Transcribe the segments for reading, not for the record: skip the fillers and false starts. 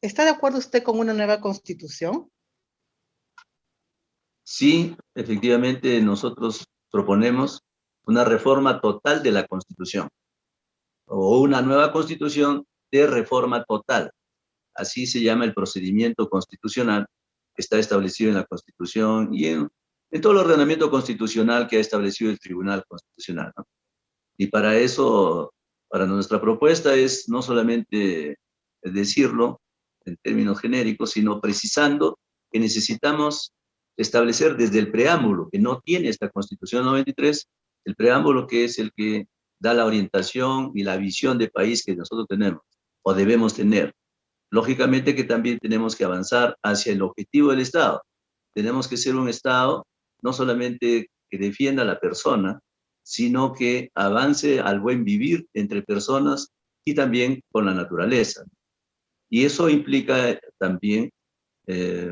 ¿Está de acuerdo usted con una nueva constitución? Sí, efectivamente, nosotros proponemos una reforma total de la Constitución, o una nueva Constitución de reforma total. Así se llama el procedimiento constitucional que está establecido en la Constitución y en todo el ordenamiento constitucional que ha establecido el Tribunal Constitucional, ¿no? Y para eso, para nuestra propuesta es no solamente decirlo en términos genéricos, sino precisando que necesitamos establecer desde el preámbulo, que no tiene esta Constitución 93, el preámbulo que es el que da la orientación y la visión de país que nosotros tenemos o debemos tener. Lógicamente que también tenemos que avanzar hacia el objetivo del Estado. Tenemos que ser un Estado no solamente que defienda a la persona, sino que avance al buen vivir entre personas y también con la naturaleza. Y eso implica también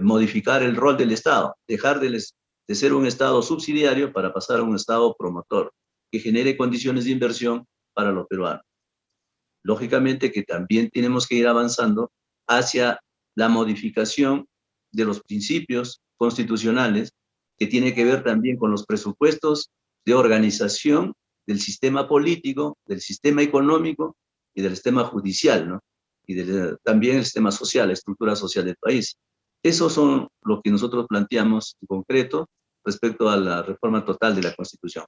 modificar el rol del Estado, dejar de ser un Estado subsidiario para pasar a un Estado promotor, que genere condiciones de inversión para los peruanos. Lógicamente que también tenemos que ir avanzando hacia la modificación de los principios constitucionales que tiene que ver también con los presupuestos de organización del sistema político, del sistema económico y del sistema judicial, ¿no? Y también el sistema social, la estructura social del país. Esos son lo que nosotros planteamos en concreto respecto a la reforma total de la Constitución.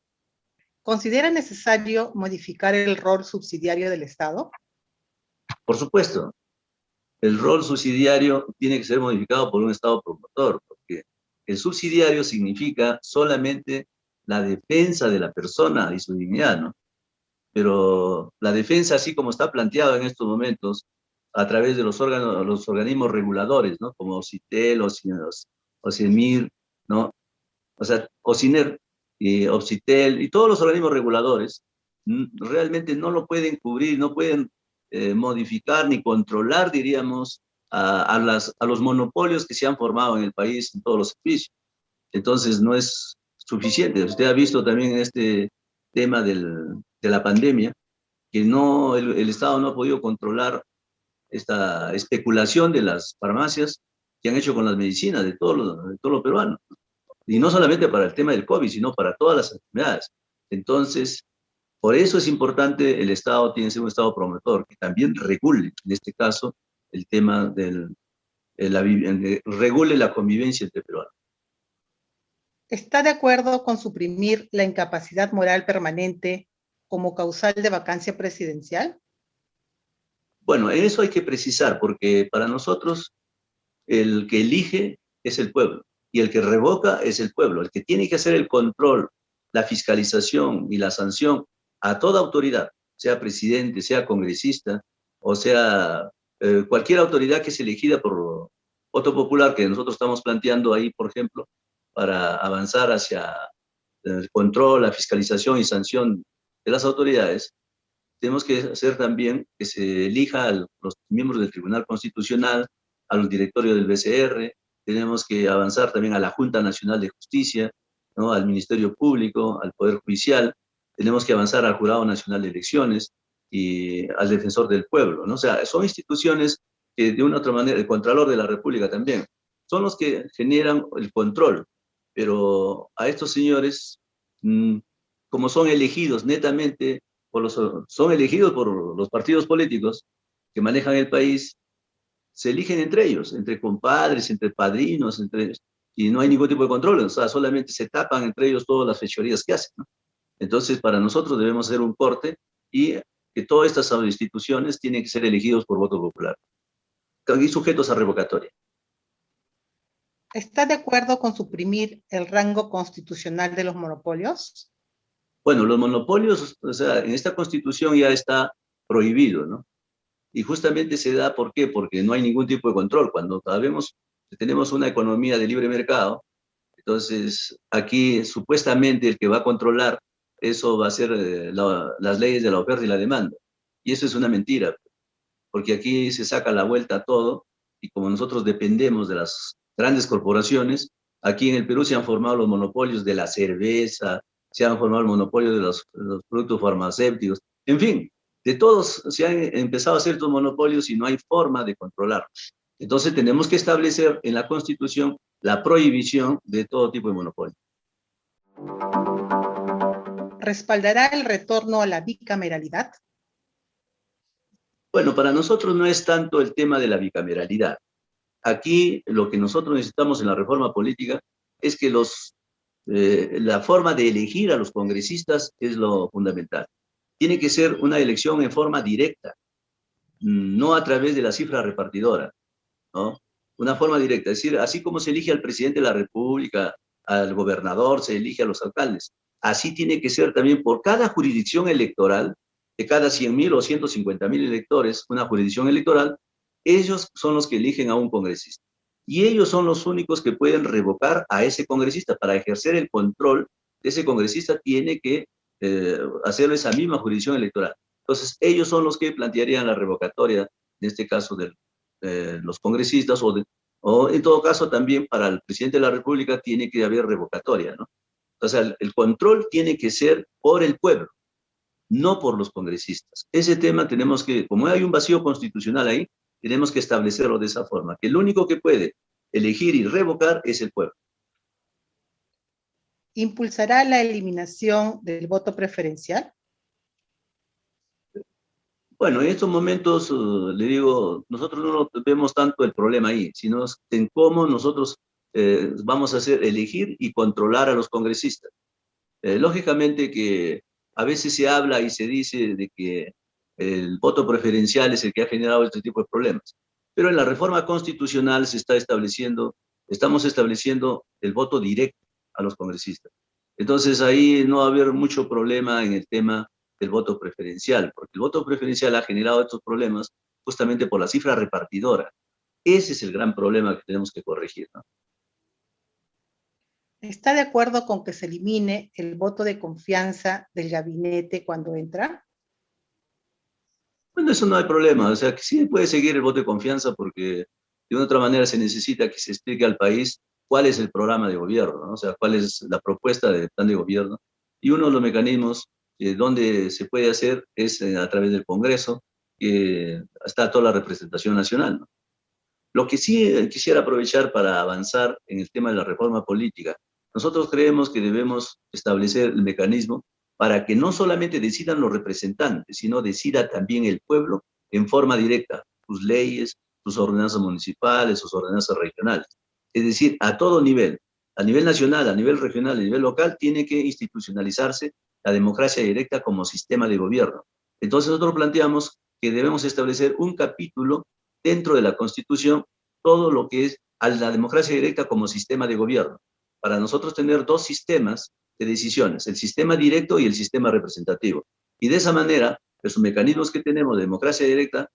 ¿Considera necesario modificar el rol subsidiario del Estado? Por supuesto, el rol subsidiario tiene que ser modificado por un Estado promotor, porque el subsidiario significa solamente la defensa de la persona y su dignidad, ¿no? Pero la defensa, así como está planteado en estos momentos, a través de los organismos reguladores, ¿no? Como OCITEL, OCIMIR, ¿no? O sea, OCINER, OPSITEL y todos los organismos reguladores realmente no lo pueden cubrir, no pueden modificar ni controlar, diríamos, a los monopolios que se han formado en el país en todos los servicios. Entonces no es suficiente. Usted ha visto también en este tema de la pandemia que no, el Estado no ha podido controlar esta especulación de las farmacias que han hecho con las medicinas de todos los peruanos. Y no solamente para el tema del COVID, sino para todas las enfermedades. Entonces, por eso es importante el Estado, tiene que ser un Estado promotor, que también regule, en este caso, el tema regule la convivencia entre peruanos. ¿Está de acuerdo con suprimir la incapacidad moral permanente como causal de vacancia presidencial? Bueno, en eso hay que precisar, porque para nosotros el que elige es el pueblo y el que revoca es el pueblo. El que tiene que hacer el control, la fiscalización y la sanción a toda autoridad, sea presidente, sea congresista, o sea cualquier autoridad que es elegida por voto popular, que nosotros estamos planteando ahí, por ejemplo, para avanzar hacia el control, la fiscalización y sanción de las autoridades. Tenemos que hacer también que se elija a los miembros del Tribunal Constitucional, a los directorios del BCR, tenemos que avanzar también a la Junta Nacional de Justicia, ¿no? Al Ministerio Público, al Poder Judicial, tenemos que avanzar al Jurado Nacional de Elecciones y al Defensor del Pueblo, ¿no? O sea, son instituciones que de una u otra manera, el Contralor de la República también, son los que generan el control, pero a estos señores, como son elegidos netamente son elegidos por los partidos políticos que manejan el país, se eligen entre ellos, entre compadres, entre padrinos, y no hay ningún tipo de control, o sea, solamente se tapan entre ellos todas las fechorías que hacen, ¿no? Entonces, para nosotros debemos hacer un corte y que todas estas instituciones tienen que ser elegidos por voto popular y sujetos a revocatoria. ¿Está de acuerdo con suprimir el rango constitucional de los monopolios? Bueno, los monopolios, o sea, en esta Constitución ya está prohibido, ¿no? Y justamente se da, ¿por qué? Porque no hay ningún tipo de control. Cuando sabemos que tenemos una economía de libre mercado, entonces aquí supuestamente el que va a controlar eso va a ser las leyes de la oferta y la demanda. Y eso es una mentira, porque aquí se saca la vuelta a todo y como nosotros dependemos de las grandes corporaciones, aquí en el Perú se han formado los monopolios de la cerveza, se han formado el monopolio de los productos farmacéuticos, en fin, de todos se han empezado a hacer estos monopolios y no hay forma de controlarlos. Entonces tenemos que establecer en la Constitución la prohibición de todo tipo de monopolio. ¿Respaldará el retorno a la bicameralidad? Bueno, para nosotros no es tanto el tema de la bicameralidad. Aquí lo que nosotros necesitamos en la reforma política es que la forma de elegir a los congresistas es lo fundamental. Tiene que ser una elección en forma directa, no a través de la cifra repartidora, ¿no? Una forma directa, es decir, así como se elige al presidente de la República, al gobernador, se elige a los alcaldes, así tiene que ser también por cada jurisdicción electoral, de cada 100.000 o 150.000 electores, una jurisdicción electoral, ellos son los que eligen a un congresista. Y ellos son los únicos que pueden revocar a ese congresista. Para ejercer el control de ese congresista tiene que hacerlo esa misma jurisdicción electoral. Entonces, ellos son los que plantearían la revocatoria, en este caso de los congresistas, o en todo caso también para el presidente de la República tiene que haber revocatoria, ¿no? O sea, el control tiene que ser por el pueblo, no por los congresistas. Ese tema tenemos que, como hay un vacío constitucional ahí, tenemos que establecerlo de esa forma, que el único que puede elegir y revocar es el pueblo. ¿Impulsará la eliminación del voto preferencial? Bueno, en estos momentos, le digo, nosotros no vemos tanto el problema ahí, sino en cómo nosotros vamos a hacer elegir y controlar a los congresistas. Lógicamente que a veces se habla y se dice de que el voto preferencial es el que ha generado este tipo de problemas, pero en la reforma constitucional estamos estableciendo el voto directo a los congresistas. Entonces ahí no va a haber mucho problema en el tema del voto preferencial, porque el voto preferencial ha generado estos problemas justamente por la cifra repartidora. Ese es el gran problema que tenemos que corregir, ¿no? ¿Está de acuerdo con que se elimine el voto de confianza del gabinete cuando entra? Bueno, eso no hay problema, o sea, que sí puede seguir el voto de confianza porque de una otra manera se necesita que se explique al país cuál es el programa de gobierno, ¿no? O sea, cuál es la propuesta de plan de gobierno. Y uno de los mecanismos donde se puede hacer es a través del Congreso, que está toda la representación nacional, ¿no? Lo que sí quisiera aprovechar para avanzar en el tema de la reforma política, nosotros creemos que debemos establecer el mecanismo para que no solamente decidan los representantes, sino decida también el pueblo en forma directa, sus leyes, sus ordenanzas municipales, sus ordenanzas regionales. Es decir, a nivel nacional, a nivel regional, a nivel local, tiene que institucionalizarse la democracia directa como sistema de gobierno. Entonces nosotros planteamos que debemos establecer un capítulo dentro de la Constitución todo lo que es a la democracia directa como sistema de gobierno. Para nosotros tener dos sistemas de decisiones, el sistema directo y el sistema representativo. Y de esa manera, los mecanismos que tenemos de democracia directa,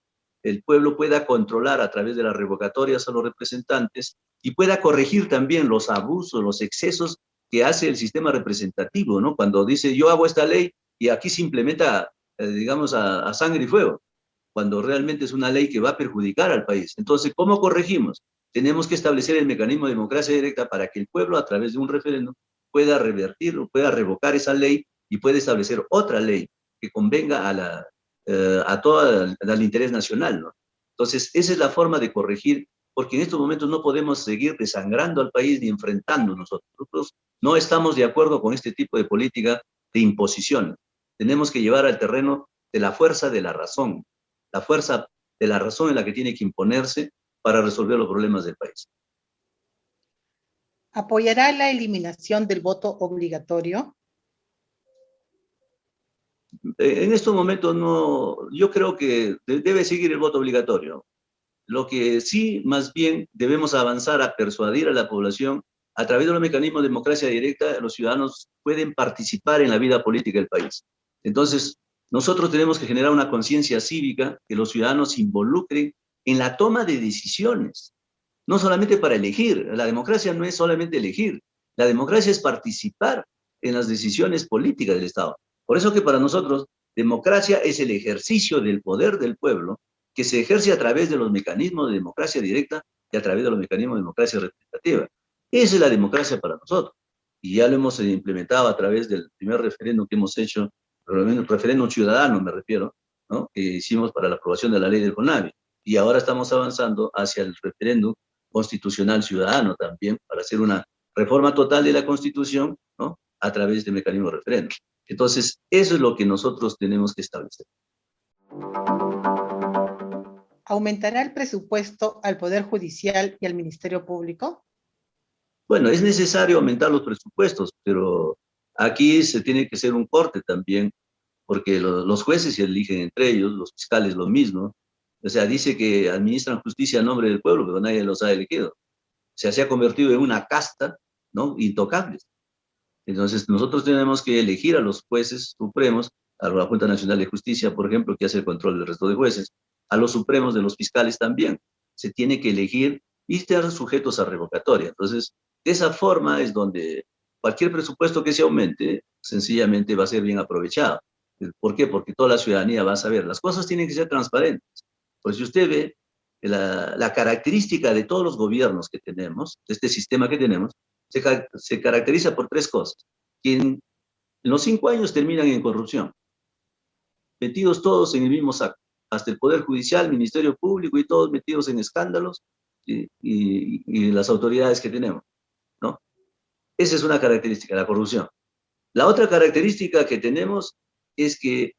el pueblo pueda controlar a través de las revocatorias a los representantes y pueda corregir también los abusos, los excesos que hace el sistema representativo, ¿no? Cuando dice, yo hago esta ley y aquí se implementa, digamos, a sangre y fuego, cuando realmente es una ley que va a perjudicar al país. Entonces, ¿cómo corregimos? Tenemos que establecer el mecanismo de democracia directa para que el pueblo, a través de un referéndum, pueda revertir o pueda revocar esa ley y pueda establecer otra ley que convenga a todo el interés nacional, ¿no? Entonces, esa es la forma de corregir, porque en estos momentos no podemos seguir desangrando al país ni enfrentando nosotros. Nosotros no estamos de acuerdo con este tipo de política de imposición. Tenemos que llevar al terreno de la fuerza de la fuerza de la razón en la que tiene que imponerse para resolver los problemas del país. ¿Apoyará la eliminación del voto obligatorio? En estos momentos no, yo creo que debe seguir el voto obligatorio. Lo que sí, más bien, debemos avanzar a persuadir a la población a través de los mecanismos de democracia directa, los ciudadanos pueden participar en la vida política del país. Entonces, nosotros tenemos que generar una conciencia cívica, que los ciudadanos se involucren en la toma de decisiones, no solamente para elegir. La democracia no es solamente elegir, la democracia es participar en las decisiones políticas del Estado. Por eso que para nosotros, democracia es el ejercicio del poder del pueblo que se ejerce a través de los mecanismos de democracia directa y a través de los mecanismos de democracia representativa. Esa es la democracia para nosotros. Y ya lo hemos implementado a través del primer referéndum que hemos hecho, referéndum ciudadano me refiero, ¿no? Que hicimos para la aprobación de la ley del CONAVI. y ahora estamos avanzando hacia el referéndum constitucional ciudadano también, para hacer una reforma total de la Constitución, ¿no?, a través de mecanismo de referéndum. Entonces, eso es lo que nosotros tenemos que establecer. ¿Aumentará el presupuesto al Poder Judicial y al Ministerio Público? Bueno, es necesario aumentar los presupuestos, pero aquí se tiene que hacer un corte también, porque los jueces se eligen entre ellos, los fiscales lo mismo. O sea, dice que administran justicia a nombre del pueblo, pero nadie los ha elegido. O sea, se ha convertido en una casta, ¿no?, intocables. Entonces, nosotros tenemos que elegir a los jueces supremos, a la Junta Nacional de Justicia, por ejemplo, que hace el control del resto de jueces, a los supremos de los fiscales también. Se tiene que elegir y estar sujetos a revocatoria. Entonces, de esa forma es donde cualquier presupuesto que se aumente, sencillamente va a ser bien aprovechado. ¿Por qué? Porque toda la ciudadanía va a saber. Las cosas tienen que ser transparentes. Pues si usted ve la característica de todos los gobiernos que tenemos, de este sistema que tenemos, se caracteriza por tres cosas. Que en los 5 años terminan en corrupción, metidos todos en el mismo saco, hasta el Poder Judicial, Ministerio Público y todos metidos en escándalos y las autoridades que tenemos, ¿no? Esa es una característica, la corrupción. La otra característica que tenemos es que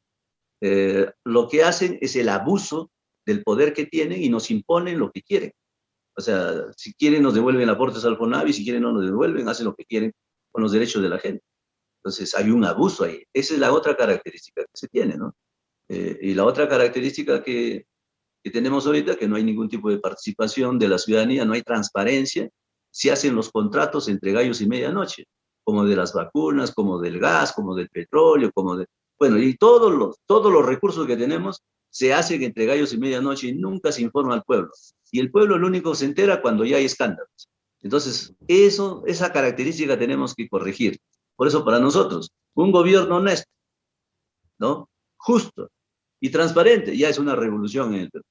lo que hacen es el abuso del poder que tienen y nos imponen lo que quieren. O sea, si quieren nos devuelven aportes al FONAVI, si quieren no nos devuelven, hacen lo que quieren con los derechos de la gente. Entonces hay un abuso ahí. Esa es la otra característica que se tiene, ¿no? Y la otra característica que tenemos ahorita, que no hay ningún tipo de participación de la ciudadanía, no hay transparencia, se hacen los contratos entre gallos y medianoche, como de las vacunas, como del gas, como del petróleo, como de... Bueno, y todos los recursos que tenemos se hacen entre gallos y medianoche y nunca se informa al pueblo. Y el pueblo lo único se entera cuando ya hay escándalos. Entonces, esa característica tenemos que corregir. Por eso, para nosotros, un gobierno honesto, ¿no?, justo y transparente, ya es una revolución en el Perú.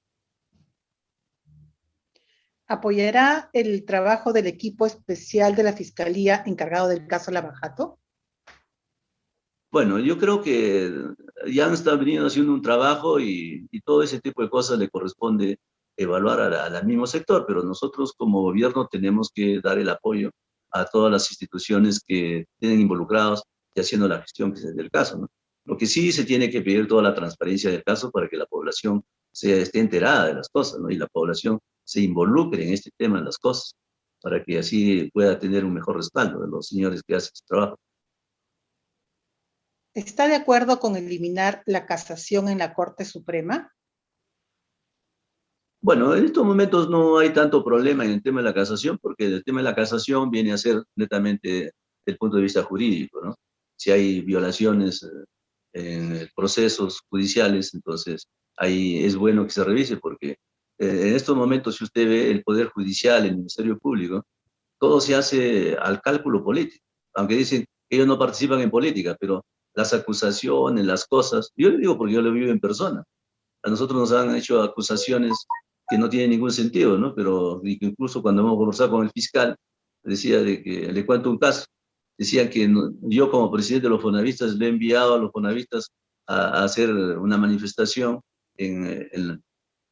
¿Apoyará el trabajo del equipo especial de la Fiscalía encargado del caso Lavajato? Bueno, yo creo que ya han estado veniendo haciendo un trabajo y todo ese tipo de cosas le corresponde evaluar al mismo sector, pero nosotros como gobierno tenemos que dar el apoyo a todas las instituciones que tienen involucrados y haciendo la gestión que es del caso, ¿no? Lo que sí se tiene que pedir toda la transparencia del caso para que la población esté enterada de las cosas, ¿no?, y la población se involucre en este tema de las cosas, para que así pueda tener un mejor respaldo de los señores que hacen su trabajo. ¿Está de acuerdo con eliminar la casación en la Corte Suprema? Bueno, en estos momentos no hay tanto problema en el tema de la casación, porque el tema de la casación viene a ser netamente desde el punto de vista jurídico, ¿no? Si hay violaciones en procesos judiciales, entonces ahí es bueno que se revise, porque en estos momentos, si usted ve el Poder Judicial, el Ministerio Público, todo se hace al cálculo político, aunque dicen que ellos no participan en política, pero las acusaciones, las cosas, yo le digo porque yo lo vivo en persona. A nosotros nos han hecho acusaciones que no tienen ningún sentido, ¿no? Pero incluso cuando hemos conversado con el fiscal, decía de que, le cuento un caso, decía que yo como presidente de los fonavistas le he enviado a los fonavistas a hacer una manifestación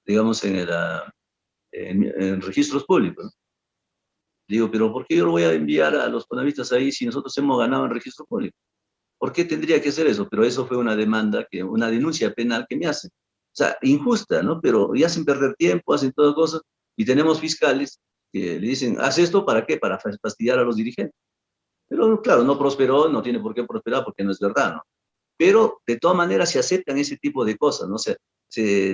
digamos, en registros públicos, ¿no? Digo, pero ¿por qué yo lo voy a enviar a los fonavistas ahí si nosotros hemos ganado en registro público? ¿Por qué tendría que hacer eso? Pero eso fue una demanda, una denuncia penal que me hacen. O sea, injusta, ¿no? Pero y hacen perder tiempo, hacen todas cosas, y tenemos fiscales que le dicen, haz esto, ¿para qué? Para fastidiar a los dirigentes. Pero claro, no prosperó, no tiene por qué prosperar porque no es verdad, ¿no? Pero de todas maneras se aceptan ese tipo de cosas, ¿no? Se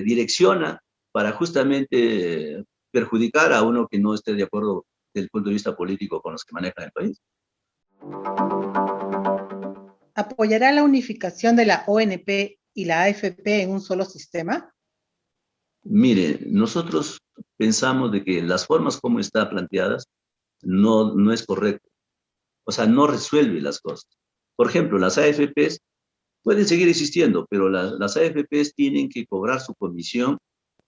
direcciona para justamente perjudicar a uno que no esté de acuerdo desde el punto de vista político con los que manejan el país. ¿Apoyará la unificación de la ONP y la AFP en un solo sistema? Mire, nosotros pensamos de que las formas como está planteadas no es correcto. O sea, no resuelve las cosas. Por ejemplo, las AFPs pueden seguir existiendo, pero las AFPs tienen que cobrar su comisión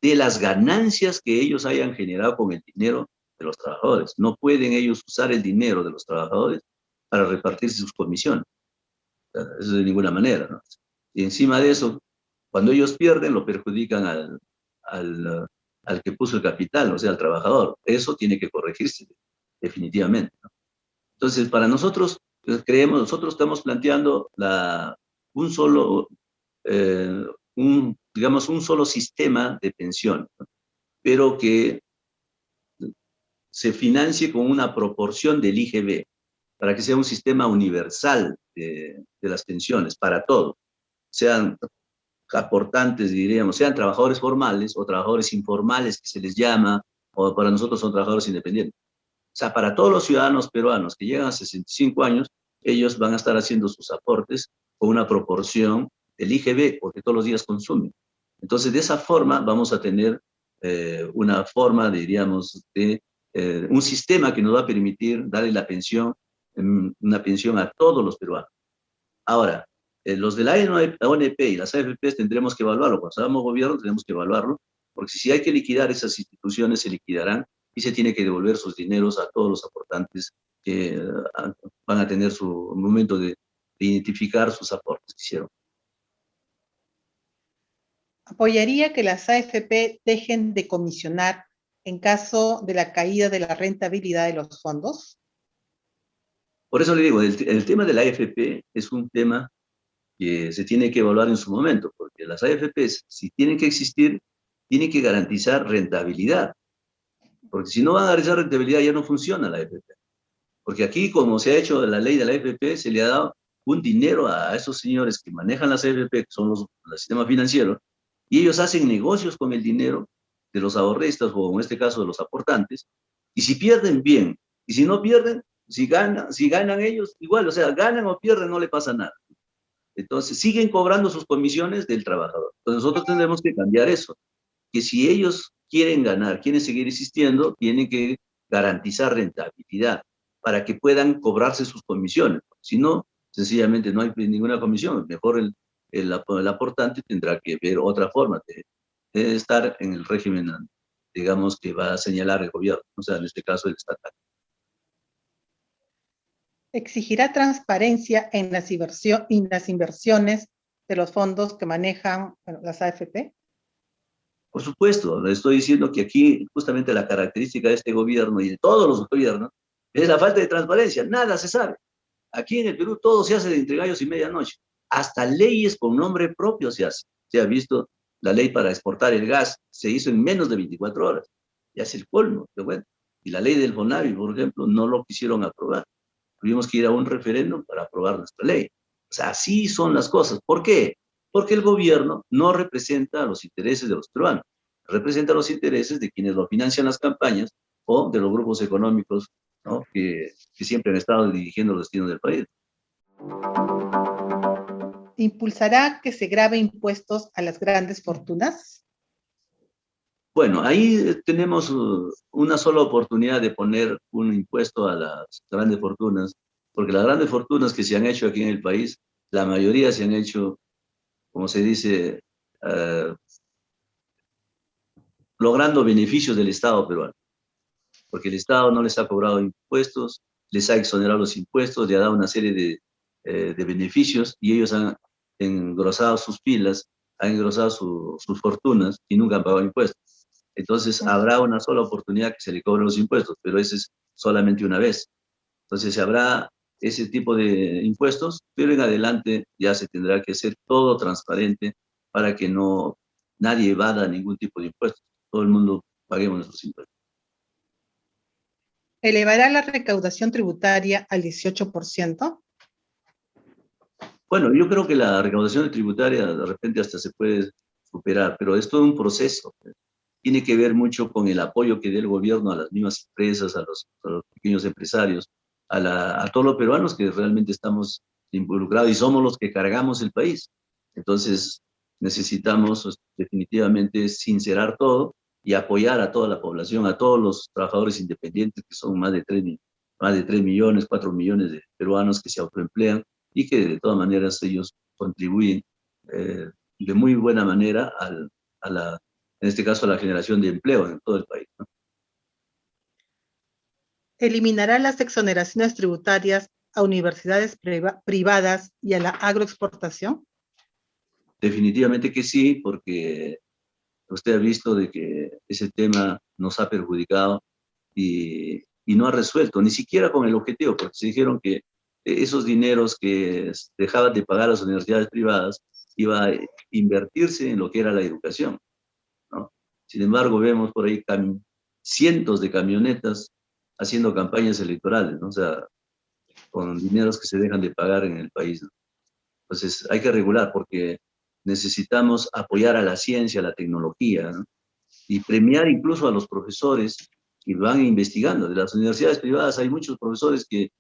de las ganancias que ellos hayan generado con el dinero de los trabajadores. No pueden ellos usar el dinero de los trabajadores para repartirse sus comisiones. O sea, eso de ninguna manera, ¿no? Y encima de eso, cuando ellos pierden, lo perjudican al que puso el capital, o sea, al trabajador. Eso tiene que corregirse, definitivamente, ¿no? Entonces, para nosotros, nosotros estamos planteando un solo, digamos, un solo sistema de pensión, ¿no? Pero que se financie con una proporción del IGB, para que sea un sistema universal de las pensiones, para todos, sean aportantes, diríamos, sean trabajadores formales o trabajadores informales, que se les llama, o para nosotros son trabajadores independientes. O sea, para todos los ciudadanos peruanos que llegan a 65 años, ellos van a estar haciendo sus aportes con una proporción del IGB, porque todos los días consumen. Entonces, de esa forma vamos a tener una forma, diríamos, de un sistema que nos va a permitir darle la pensión, una pensión a todos los peruanos. Ahora, los de la ONP y las AFPs tendremos que evaluarlo. Cuando seamos gobierno tenemos que evaluarlo, porque si hay que liquidar esas instituciones, se liquidarán y se tiene que devolver sus dineros a todos los aportantes que van a tener su momento de identificar sus aportes que hicieron. ¿Apoyaría que las AFP dejen de comisionar en caso de la caída de la rentabilidad de los fondos? Por eso le digo, el tema de la AFP es un tema que se tiene que evaluar en su momento, porque las AFPs, si tienen que existir, tienen que garantizar rentabilidad, porque si no van a garantizar rentabilidad ya no funciona la AFP. Porque aquí, como se ha hecho la ley de la AFP, se le ha dado un dinero a esos señores que manejan las AFP, que son los sistemas financieros, y ellos hacen negocios con el dinero de los ahorristas, o en este caso de los aportantes, y si pierden, bien, y si no pierden, si ganan ellos, igual, o sea, ganan o pierden, no le pasa nada. Entonces, siguen cobrando sus comisiones del trabajador. Entonces, nosotros tendremos que cambiar eso, que si ellos quieren ganar, quieren seguir existiendo, tienen que garantizar rentabilidad para que puedan cobrarse sus comisiones. Si no, sencillamente no hay ninguna comisión. Mejor el aportante tendrá que ver otra forma de estar en el régimen, digamos, que va a señalar el gobierno, o sea, en este caso el estatal. ¿Exigirá transparencia en las inversiones de los fondos que manejan las AFP? Por supuesto, le estoy diciendo que aquí justamente la característica de este gobierno y de todos los gobiernos es la falta de transparencia. Nada se sabe. Aquí en el Perú todo se hace de entre gallos y medianoche. Hasta leyes con nombre propio se hace. Se ha visto la ley para exportar el gas, se hizo en menos de 24 horas. Ya es el colmo, pero bueno. Y la ley del FONAVI, por ejemplo, no lo quisieron aprobar. Tuvimos que ir a un referéndum para aprobar nuestra ley. O sea, así son las cosas. ¿Por qué? Porque el gobierno no representa los intereses de los peruanos, representa los intereses de quienes lo financian las campañas o de los grupos económicos, ¿no?, que siempre han estado dirigiendo los destinos del país. ¿Impulsará que se grave impuestos a las grandes fortunas? Bueno, ahí tenemos una sola oportunidad de poner un impuesto a las grandes fortunas, porque las grandes fortunas que se han hecho aquí en el país, la mayoría se han hecho, como se dice, logrando beneficios del Estado peruano, porque el Estado no les ha cobrado impuestos, les ha exonerado los impuestos, le ha dado una serie de beneficios y ellos han engrosado sus pilas, han engrosado sus fortunas y nunca han pagado impuestos. Entonces habrá una sola oportunidad que se le cobren los impuestos, pero ese es solamente una vez. Entonces se habrá ese tipo de impuestos, pero en adelante ya se tendrá que hacer todo transparente para que no nadie evada ningún tipo de impuestos. Todo el mundo paguemos nuestros impuestos. ¿Elevará la recaudación tributaria al 18%? Bueno, yo creo que la recaudación tributaria de repente hasta se puede superar, pero es todo un proceso. Tiene que ver mucho con el apoyo que dé el gobierno a las mismas empresas, a los pequeños empresarios, a todos los peruanos que realmente estamos involucrados y somos los que cargamos el país. Entonces, necesitamos definitivamente sincerar todo y apoyar a toda la población, a todos los trabajadores independientes, que son más de 3 millones, 4 millones de peruanos que se autoemplean y que de todas maneras ellos contribuyen de muy buena manera en este caso, a la generación de empleo en todo el país, ¿no? ¿Eliminará las exoneraciones tributarias a universidades privadas y a la agroexportación? Definitivamente que sí, porque usted ha visto de que ese tema nos ha perjudicado y no ha resuelto, ni siquiera con el objetivo, porque se dijeron que esos dineros que dejaban de pagar las universidades privadas iba a invertirse en lo que era la educación, ¿no? Sin embargo, vemos por ahí cientos de camionetas haciendo campañas electorales, ¿no? O sea, con dineros que se dejan de pagar en el país, ¿no? Entonces, hay que regular porque necesitamos apoyar a la ciencia, a la tecnología, ¿no? Y premiar incluso a los profesores que van investigando. De las universidades privadas hay muchos profesores que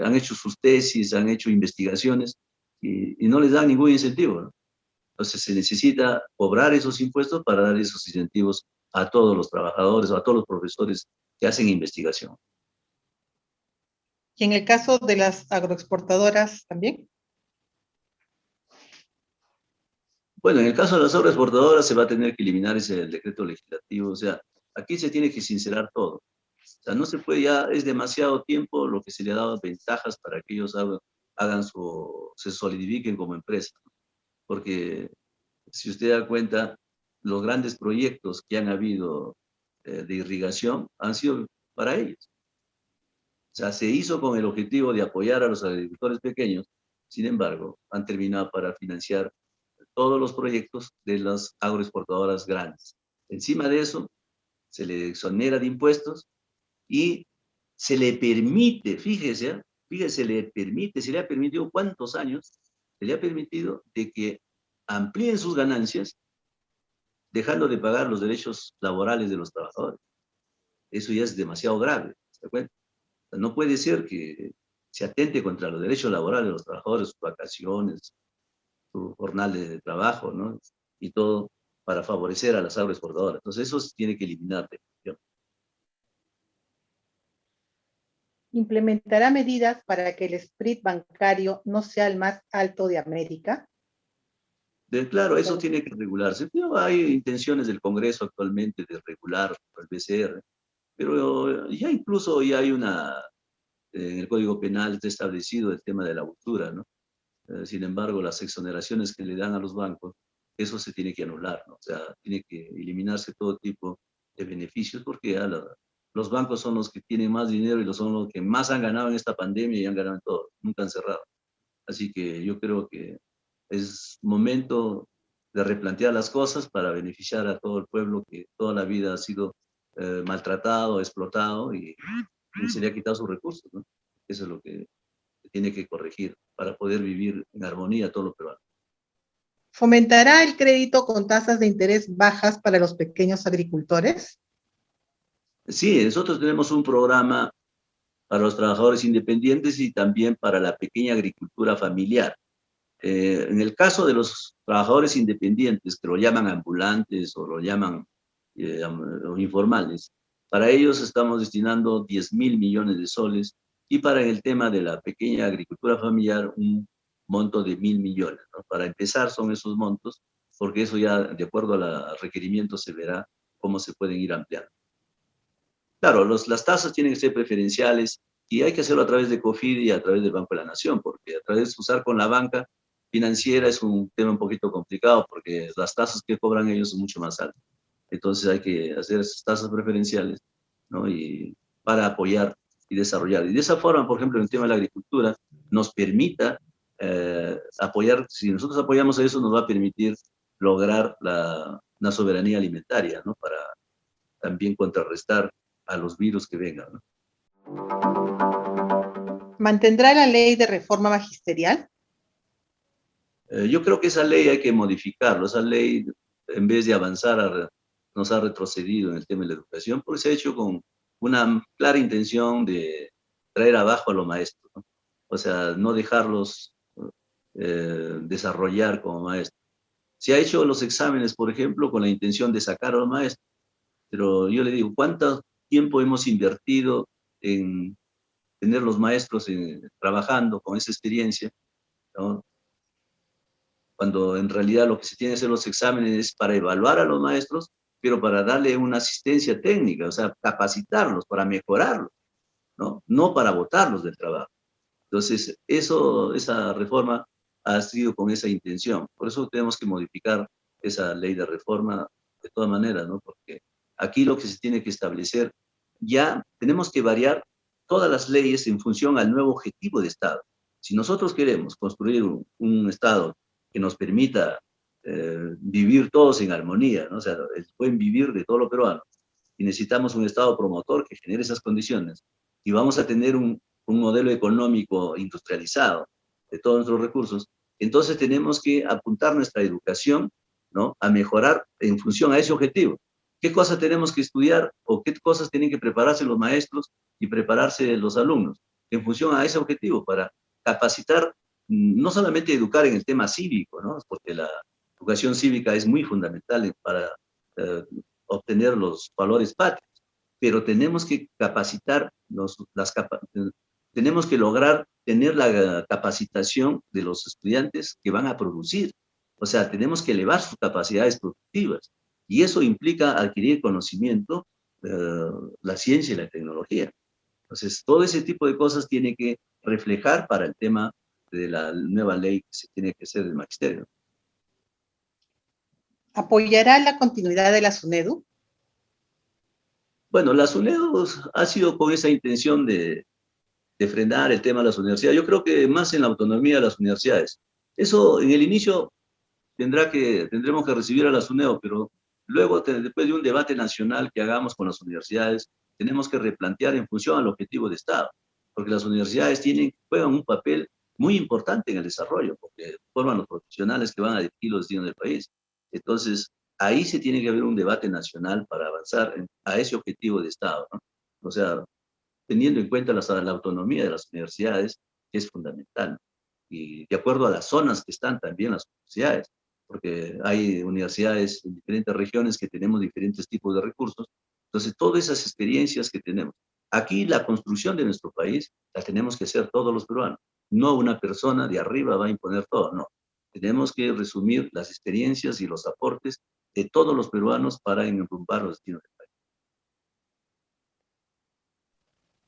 han hecho sus tesis, han hecho investigaciones y no les dan ningún incentivo, ¿no? Entonces se necesita cobrar esos impuestos para dar esos incentivos a todos los trabajadores o a todos los profesores que hacen investigación. Y en el caso de las agroexportadoras también. Bueno, en el caso de las obras exportadoras se va a tener que eliminar ese decreto legislativo. O sea, aquí se tiene que sincerar todo. O sea, no se puede ya, es demasiado tiempo lo que se le ha dado ventajas para que ellos se solidifiquen como empresa. Porque si usted da cuenta, los grandes proyectos que han habido de irrigación han sido para ellos. O sea, se hizo con el objetivo de apoyar a los agricultores pequeños, sin embargo, han terminado para financiar todos los proyectos de las agroexportadoras grandes. Encima de eso, se le exonera de impuestos y se le permite, fíjese, se le ha permitido cuántos años, se le ha permitido de que amplíen sus ganancias dejando de pagar los derechos laborales de los trabajadores. Eso ya es demasiado grave, ¿se da cuenta? No puede ser que se atente contra los derechos laborales de los trabajadores, sus vacaciones, su jornal de trabajo, ¿no? Y todo para favorecer a las agroexportadoras. Entonces eso se tiene que eliminar. ¿Implementará medidas para que el spread bancario no sea el más alto de América? Claro, eso tiene que regularse. Pero hay intenciones del Congreso actualmente de regular el BCR, pero ya incluso ya hay en el Código Penal está establecido el tema de la usura, ¿no? Sin embargo, las exoneraciones que le dan a los bancos, eso se tiene que anular, ¿no? O sea, tiene que eliminarse todo tipo de beneficios porque ya los bancos son los que tienen más dinero y son los que más han ganado en esta pandemia y han ganado en todo, nunca han cerrado. Así que yo creo que es momento de replantear las cosas para beneficiar a todo el pueblo que toda la vida ha sido maltratado, explotado y se le ha quitado sus recursos, ¿no? Eso es lo que se tiene que corregir para poder vivir en armonía todos los peruanos. ¿Fomentará el crédito con tasas de interés bajas para los pequeños agricultores? Sí, nosotros tenemos un programa para los trabajadores independientes y también para la pequeña agricultura familiar. En el caso de los trabajadores independientes, que lo llaman ambulantes o lo llaman informales, para ellos estamos destinando 10.000 millones de soles y para el tema de la pequeña agricultura familiar un monto de 1.000 millones, ¿no? Para empezar son esos montos, porque eso ya de acuerdo a los requerimientos se verá cómo se pueden ir ampliando. Claro, las tasas tienen que ser preferenciales y hay que hacerlo a través de COFIDE y a través del Banco de la Nación, porque a través de usar con la banca financiera es un tema un poquito complicado porque las tasas que cobran ellos son mucho más altas. Entonces hay que hacer esas tasas preferenciales, ¿no? Y para apoyar y desarrollar. Y de esa forma, por ejemplo, en el tema de la agricultura, nos permita apoyar, si nosotros apoyamos a eso, nos va a permitir lograr una soberanía alimentaria, ¿no? Para también contrarrestar a los virus que vengan, ¿no? ¿Mantendrá la ley de reforma magisterial? Yo creo que esa ley hay que modificarlo. Esa ley, en vez de avanzar, nos ha retrocedido en el tema de la educación, porque se ha hecho con una clara intención de traer abajo a los maestros, ¿no? O sea, no dejarlos desarrollar como maestros. Se ha hecho los exámenes, por ejemplo, con la intención de sacar a los maestros, pero yo le digo, ¿cuánto tiempo hemos invertido en tener los maestros trabajando con esa experiencia, ¿no? Cuando en realidad lo que se tiene que hacer los exámenes es para evaluar a los maestros, pero para darle una asistencia técnica, o sea, capacitarlos, para mejorarlos, ¿no? No para botarlos del trabajo. Entonces, esa reforma ha sido con esa intención. Por eso tenemos que modificar esa ley de reforma de todas maneras, ¿no? Porque aquí lo que se tiene que establecer, ya tenemos que variar todas las leyes en función al nuevo objetivo de Estado. Si nosotros queremos construir un Estado que nos permita vivir todos en armonía, ¿no? O sea, el buen vivir de todos los peruanos, y necesitamos un Estado promotor que genere esas condiciones, y vamos a tener un modelo económico industrializado de todos nuestros recursos, entonces tenemos que apuntar nuestra educación, ¿no?, a mejorar en función a ese objetivo. ¿Qué cosas tenemos que estudiar o qué cosas tienen que prepararse los maestros y prepararse los alumnos en función a ese objetivo para capacitar, no solamente educar en el tema cívico, ¿no?, porque la educación cívica es muy fundamental para obtener los valores patrios, pero tenemos que capacitar, tenemos que lograr tener la capacitación de los estudiantes que van a producir. O sea, tenemos que elevar sus capacidades productivas y eso implica adquirir conocimiento, la ciencia y la tecnología. Entonces, todo ese tipo de cosas tiene que reflejar para el tema de la nueva ley que se tiene que hacer del magisterio. ¿Apoyará la continuidad de la SUNEDU? Bueno, la SUNEDU ha sido con esa intención de frenar el tema de las universidades. Yo creo que más en la autonomía de las universidades. Eso en el inicio tendremos que recibir a la SUNEDU, pero luego, después de un debate nacional que hagamos con las universidades, tenemos que replantear en función al objetivo de Estado, porque las universidades juegan un papel muy importante en el desarrollo, porque forman los profesionales que van a dirigir los destinos del país. Entonces, ahí se tiene que haber un debate nacional para avanzar a ese objetivo de Estado, ¿no? O sea, teniendo en cuenta la autonomía de las universidades, que es fundamental, y de acuerdo a las zonas que están también las universidades, porque hay universidades en diferentes regiones que tenemos diferentes tipos de recursos. Entonces, todas esas experiencias que tenemos, aquí la construcción de nuestro país la tenemos que hacer todos los peruanos, no una persona de arriba va a imponer todo, no. Tenemos que resumir las experiencias y los aportes de todos los peruanos para enrumbar los destinos del país.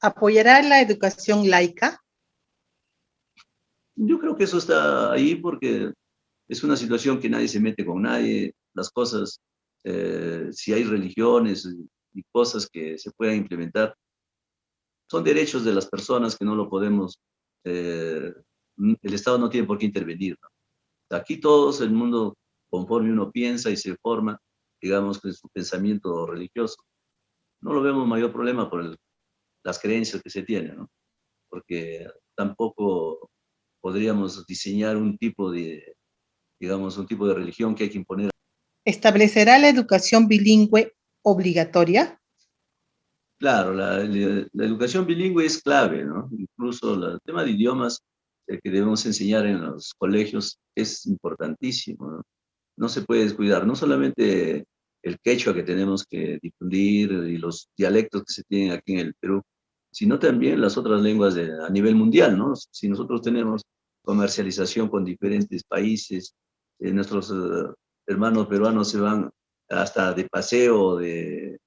¿Apoyará la educación laica? Yo creo que eso está ahí porque es una situación que nadie se mete con nadie. Las cosas, si hay religiones y cosas que se puedan implementar, son derechos de las personas que no lo podemos, el Estado no tiene por qué intervenir, ¿no? Aquí todos, el mundo, conforme uno piensa y se forma, digamos, con su pensamiento religioso, no lo vemos mayor problema por las creencias que se tienen, ¿no? Porque tampoco podríamos diseñar un tipo de, digamos, un tipo de religión que hay que imponer. ¿Establecerá la educación bilingüe obligatoria? Claro, la educación bilingüe es clave, ¿no? Incluso el tema de idiomas que debemos enseñar en los colegios es importantísimo, ¿no? No se puede descuidar, no solamente el quechua que tenemos que difundir y los dialectos que se tienen aquí en el Perú, sino también las otras lenguas a nivel mundial, ¿no? Si nosotros tenemos comercialización con diferentes países, nuestros hermanos peruanos se van hasta de paseo, de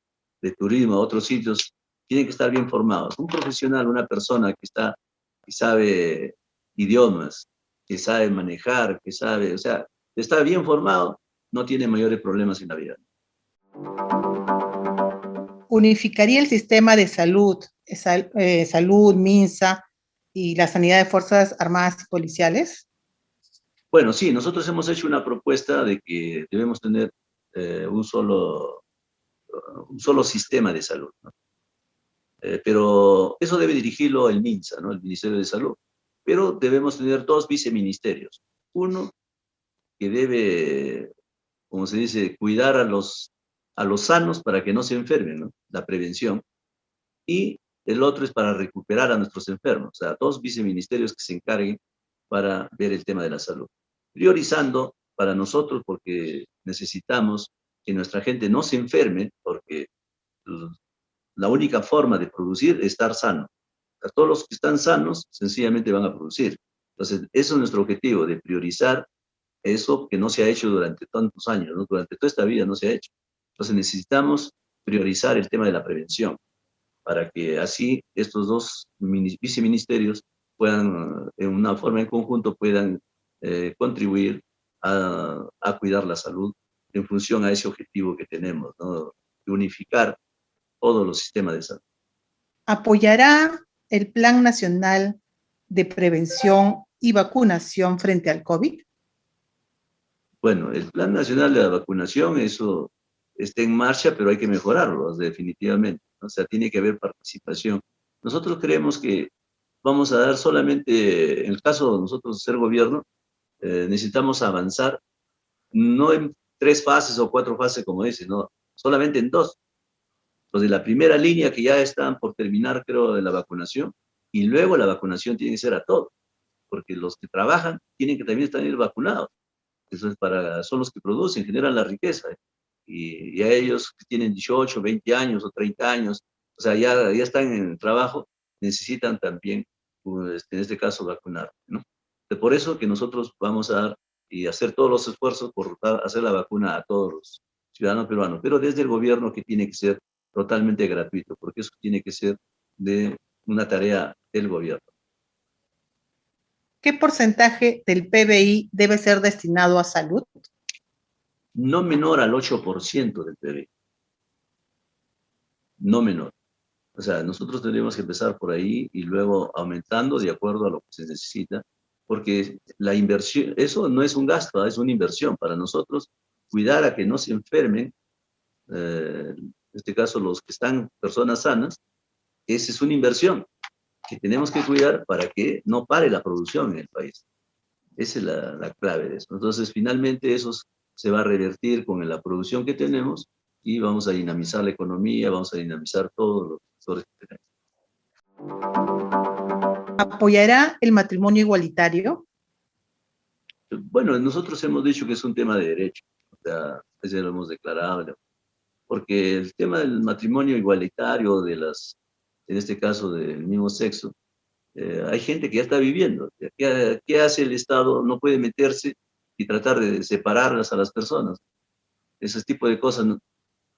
turismo a otros sitios, tienen que estar bien formados. Un profesional, una persona que sabe idiomas, que sabe manejar, que sabe, o sea, está bien formado, no tiene mayores problemas en la vida. ¿Unificaría el sistema de salud, salud, MINSA y la sanidad de Fuerzas Armadas y Policiales? Bueno, sí, nosotros hemos hecho una propuesta de que debemos tener un solo sistema de salud, ¿no? Pero eso debe dirigirlo el MINSA, ¿no?, el Ministerio de Salud. Pero debemos tener dos viceministerios. Uno que debe, como se dice, cuidar a los sanos para que no se enfermen, ¿no?, la prevención. Y el otro es para recuperar a nuestros enfermos. O sea, dos viceministerios que se encarguen para ver el tema de la salud. Priorizando para nosotros porque necesitamos que nuestra gente no se enferme, porque la única forma de producir es estar sano. O sea, todos los que están sanos sencillamente van a producir. Entonces, eso es nuestro objetivo, de priorizar eso que no se ha hecho durante tantos años, ¿no? Durante toda esta vida no se ha hecho. Entonces, necesitamos priorizar el tema de la prevención para que así estos dos viceministerios puedan, en una forma en conjunto, puedan contribuir a cuidar la salud en función a ese objetivo que tenemos, ¿no? De unificar todos los sistemas de salud. ¿Apoyará el Plan Nacional de Prevención y Vacunación frente al COVID? Bueno, el Plan Nacional de la Vacunación, eso está en marcha, pero hay que mejorarlo definitivamente, ¿no? O sea, tiene que haber participación. Nosotros creemos que vamos a dar solamente, en el caso de nosotros ser gobierno, necesitamos avanzar, no en 3 fases o 4 fases, como dicen, no, solamente en 2. Los de la primera línea que ya están por terminar, creo, de la vacunación, y luego la vacunación tiene que ser a todos, porque los que trabajan tienen que también estar vacunados. Eso es son los que producen, generan la riqueza. Y a ellos que tienen 18, 20 años o 30 años, o sea, ya están en el trabajo, necesitan también, pues, en este caso, vacunar, ¿no? Por eso que nosotros vamos a dar y hacer todos los esfuerzos por hacer la vacuna a todos los ciudadanos peruanos, pero desde el gobierno, que tiene que ser totalmente gratuito, porque eso tiene que ser de una tarea del gobierno. ¿Qué porcentaje del PBI debe ser destinado a salud? No menor al 8% del PBI. No menor. O sea, nosotros tendríamos que empezar por ahí y luego aumentando de acuerdo a lo que se necesita, porque la inversión, eso no es un gasto, es una inversión para nosotros. Cuidar a que no se enfermen, en este caso los que están personas sanas, esa es una inversión que tenemos que cuidar para que no pare la producción en el país. Esa es la clave de eso. Entonces, finalmente eso se va a revertir con la producción que tenemos y vamos a dinamizar la economía, vamos a dinamizar todos los sectores que tenemos. ¿Apoyará el matrimonio igualitario? Bueno, nosotros hemos dicho que es un tema de derecho, o sea, eso lo hemos declarado, porque el tema del matrimonio igualitario, en este caso del mismo sexo, hay gente que ya está viviendo. ¿Qué hace el Estado? No puede meterse y tratar de separarlas a las personas. Ese tipo de cosas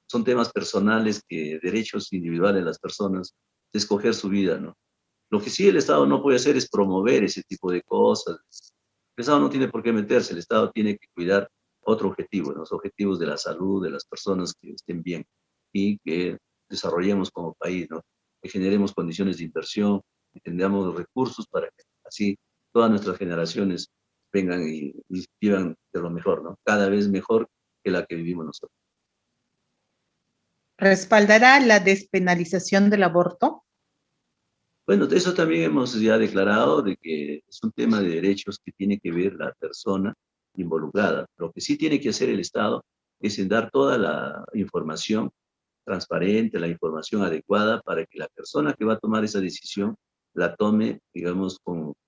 son temas personales, derechos individuales de las personas, de escoger su vida, ¿no? Lo que sí el Estado no puede hacer es promover ese tipo de cosas. El Estado no tiene por qué meterse, el Estado tiene que cuidar otro objetivo, los objetivos de la salud de las personas, que estén bien y que desarrollemos como país, ¿no? Que generemos condiciones de inversión, que tengamos recursos para que así todas nuestras generaciones vengan y vivan de lo mejor, ¿no? Cada vez mejor que la que vivimos nosotros. ¿Respaldará la despenalización del aborto? Bueno, de eso también hemos ya declarado, de que es un tema de derechos que tiene que ver la persona involucrada. Lo que sí tiene que hacer el Estado es en dar toda la información transparente, la información adecuada, para que la persona que va a tomar esa decisión la tome, digamos,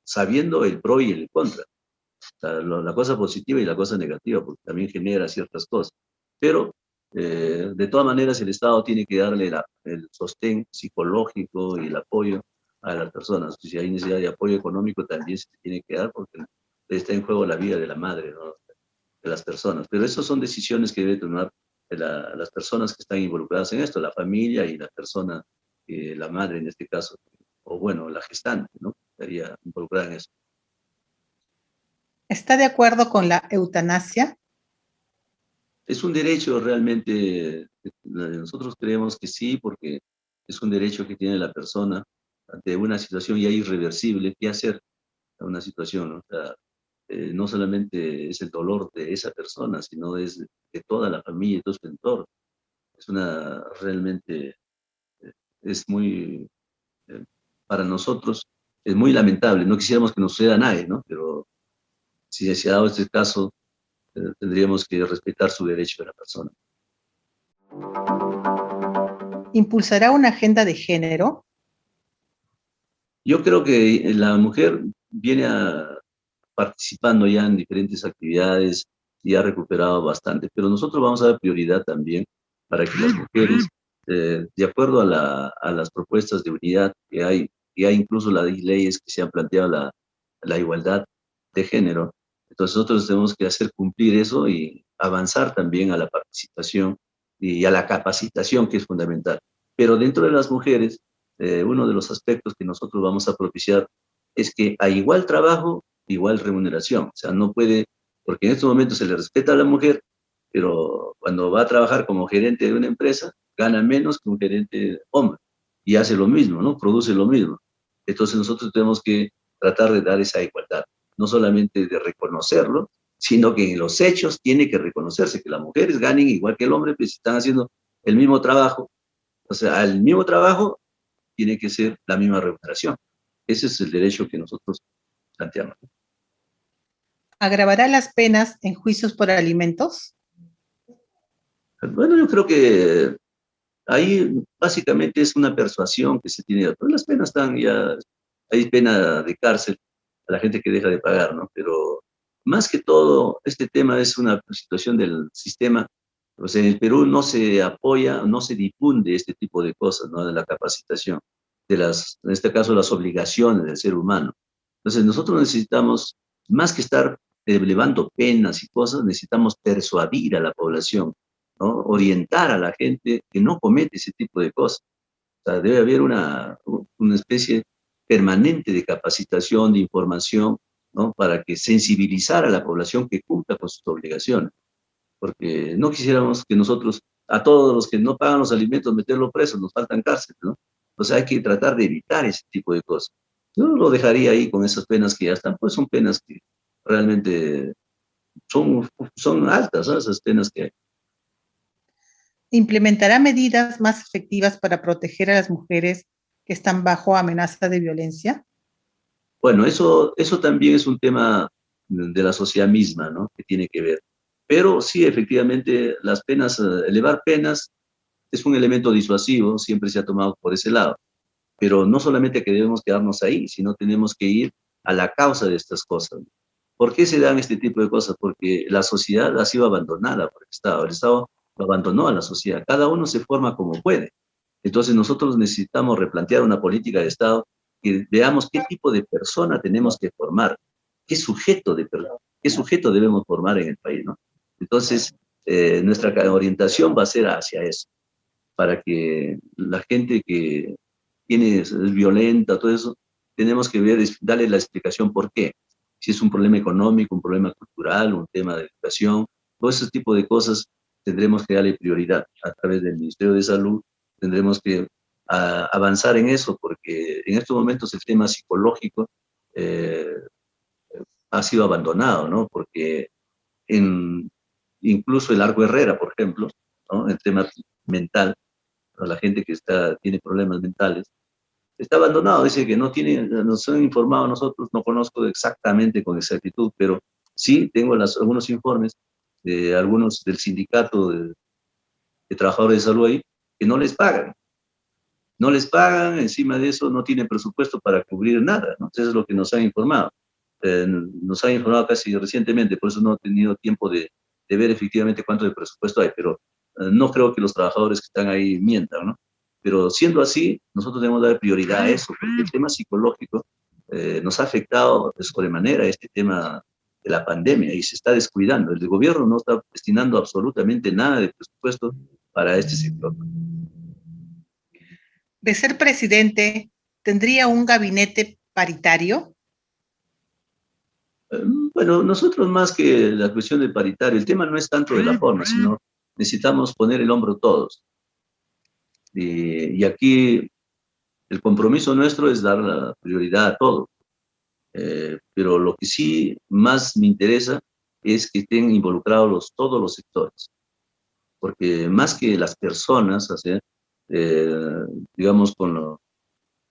sabiendo el pro y el contra. O sea, la cosa positiva y la cosa negativa, porque también genera ciertas cosas. Pero, de todas maneras, el Estado tiene que darle el sostén psicológico y el apoyo a las personas. Si hay necesidad de apoyo económico, también se tiene que dar, porque está en juego la vida de la madre, ¿no? De las personas. Pero esas son decisiones que deben tomar las personas que están involucradas en esto, la familia y la persona, la madre en este caso, o bueno, la gestante, ¿no? Estaría involucrada en eso. ¿Está de acuerdo con la eutanasia? Es un derecho realmente, nosotros creemos que sí, porque es un derecho que tiene la persona ante una situación ya irreversible. ¿Qué hacer en una situación, ¿no? O sea, no solamente es el dolor de esa persona, sino es de toda la familia y todo su entorno. Realmente, es muy, para nosotros, es muy lamentable. No quisiéramos que nos suceda a nadie, ¿no? Pero si se ha dado este caso, tendríamos que respetar su derecho de la persona. ¿Impulsará una agenda de género? Yo creo que la mujer viene participando ya en diferentes actividades y ha recuperado bastante, pero nosotros vamos a dar prioridad también para que las mujeres, de acuerdo a las propuestas de unidad que hay incluso las leyes que se han planteado la igualdad de género. Entonces nosotros tenemos que hacer cumplir eso y avanzar también a la participación y a la capacitación, que es fundamental. Pero dentro de las mujeres, uno de los aspectos que nosotros vamos a propiciar es que a igual trabajo, igual remuneración. O sea, no puede, porque en estos momentos se le respeta a la mujer, pero cuando va a trabajar como gerente de una empresa, gana menos que un gerente hombre y hace lo mismo, ¿no? Produce lo mismo. Entonces nosotros tenemos que tratar de dar esa igualdad, no solamente de reconocerlo, sino que en los hechos tiene que reconocerse que las mujeres ganen igual que el hombre, pues están haciendo el mismo trabajo. O sea, al mismo trabajo tiene que ser la misma remuneración. Ese es el derecho que nosotros planteamos. ¿Agravará las penas en juicios por alimentos? Bueno, yo creo que ahí básicamente es una persuasión que se tiene. Pues las penas están ya, hay pena de cárcel a la gente que deja de pagar, ¿no? Pero más que todo, este tema es una situación del sistema. O sea, en el Perú no se apoya, no se difunde este tipo de cosas, ¿no? De la capacitación, de las, en este caso, las obligaciones del ser humano. Entonces, nosotros necesitamos, más que estar elevando penas y cosas, necesitamos persuadir a la población, ¿no? Orientar a la gente que no comete ese tipo de cosas. O sea, debe haber una especie permanente de capacitación, de información, ¿no? Para que sensibilizar a la población que cumpla con sus obligaciones. Porque no quisiéramos que nosotros, a todos los que no pagan los alimentos, meterlos presos, nos faltan cárceles, ¿no? O sea, hay que tratar de evitar ese tipo de cosas. Yo lo dejaría ahí con esas penas que ya están, pues son penas que realmente son altas, ¿no? Esas penas que hay. ¿Implementará medidas más efectivas para proteger a las mujeres que están bajo amenaza de violencia? Bueno, eso también es un tema de la sociedad misma, ¿no? Que tiene que ver. Pero sí, efectivamente, las penas, elevar penas es un elemento disuasivo, siempre se ha tomado por ese lado. Pero no solamente que debemos quedarnos ahí, sino tenemos que ir a la causa de estas cosas. ¿Por qué se dan este tipo de cosas? Porque la sociedad ha sido abandonada por el Estado lo abandonó a la sociedad, cada uno se forma como puede. Entonces nosotros necesitamos replantear una política de Estado que veamos qué tipo de persona tenemos que formar, qué sujeto debemos formar en el país, ¿no? Entonces, nuestra orientación va a ser hacia eso, para que la gente que es violenta, todo eso, tenemos que ver, darle la explicación por qué. Si es un problema económico, un problema cultural, un tema de educación, todo ese tipo de cosas tendremos que darle prioridad a través del Ministerio de Salud, tendremos que avanzar en eso, porque en estos momentos el tema psicológico eh, ha sido abandonado, ¿no? Porque en, incluso el Largo Herrera, por ejemplo, ¿no? El tema mental, ¿no? La gente que tiene problemas mentales, está abandonado, dice que no tiene, nos han informado a nosotros, no conozco exactamente con exactitud, pero sí tengo algunos informes de algunos del sindicato de trabajadores de salud ahí, que no les pagan, encima de eso no tienen presupuesto para cubrir nada, ¿no? Eso es lo que nos han informado. Nos han informado casi recientemente, por eso no he tenido tiempo de ver efectivamente cuánto de presupuesto hay, pero no creo que los trabajadores que están ahí mientan, ¿no? Pero siendo así, nosotros debemos dar prioridad a eso, porque el tema psicológico nos ha afectado de sobremanera este tema de la pandemia y se está descuidando. El gobierno no está destinando absolutamente nada de presupuesto para este sector. De ser presidente, ¿tendría un gabinete paritario? Bueno, nosotros más que la cuestión del paritario, el tema no es tanto de la forma, sino necesitamos poner el hombro todos. Y aquí el compromiso nuestro es dar la prioridad a todo. Pero lo que sí más me interesa es que estén involucrados todos los sectores, porque más que las personas, o sea, eh, digamos,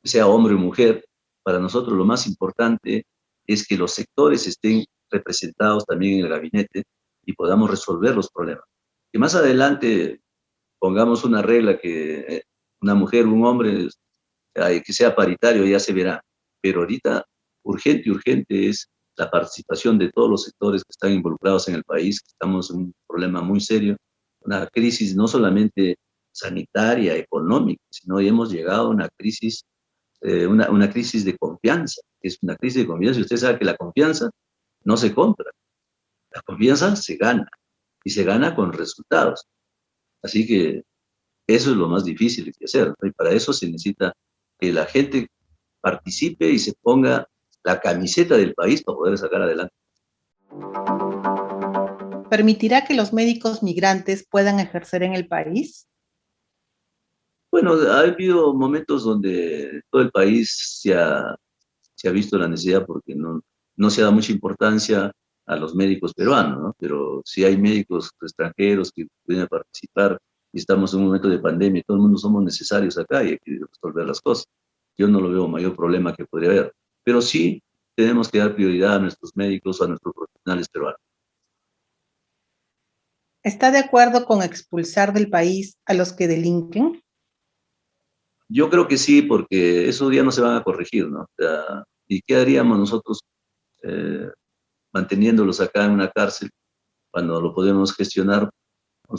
sea hombre o mujer, para nosotros lo más importante es que los sectores estén representados también en el gabinete y podamos resolver los problemas. Que más adelante pongamos una regla que una mujer, un hombre, que sea paritario, ya se verá. Pero ahorita, urgente es la participación de todos los sectores que están involucrados en el país, que estamos en un problema muy serio, una crisis no solamente sanitaria, económica, sino hemos llegado a una crisis de confianza, que es una crisis de confianza, y usted sabe que la confianza no se compra, la confianza se gana, y se gana con resultados. Así que eso es lo más difícil de hacer, ¿no? Y para eso se necesita que la gente participe y se ponga la camiseta del país para poder sacar adelante. ¿Permitirá que los médicos migrantes puedan ejercer en el país? Bueno, ha habido momentos donde todo el país se ha visto la necesidad porque no se ha dado mucha importancia a los médicos peruanos, ¿no? Pero si hay médicos extranjeros que pueden participar y estamos en un momento de pandemia y todo el mundo somos necesarios acá y hay que resolver las cosas. Yo no lo veo mayor problema que podría haber. Pero sí tenemos que dar prioridad a nuestros médicos, a nuestros profesionales peruanos. ¿Está de acuerdo con expulsar del país a los que delinquen? Yo creo que sí, porque esos ya no se van a corregir, ¿no? O sea, ¿y qué haríamos nosotros eh, manteniéndolos acá en una cárcel cuando lo podemos gestionar con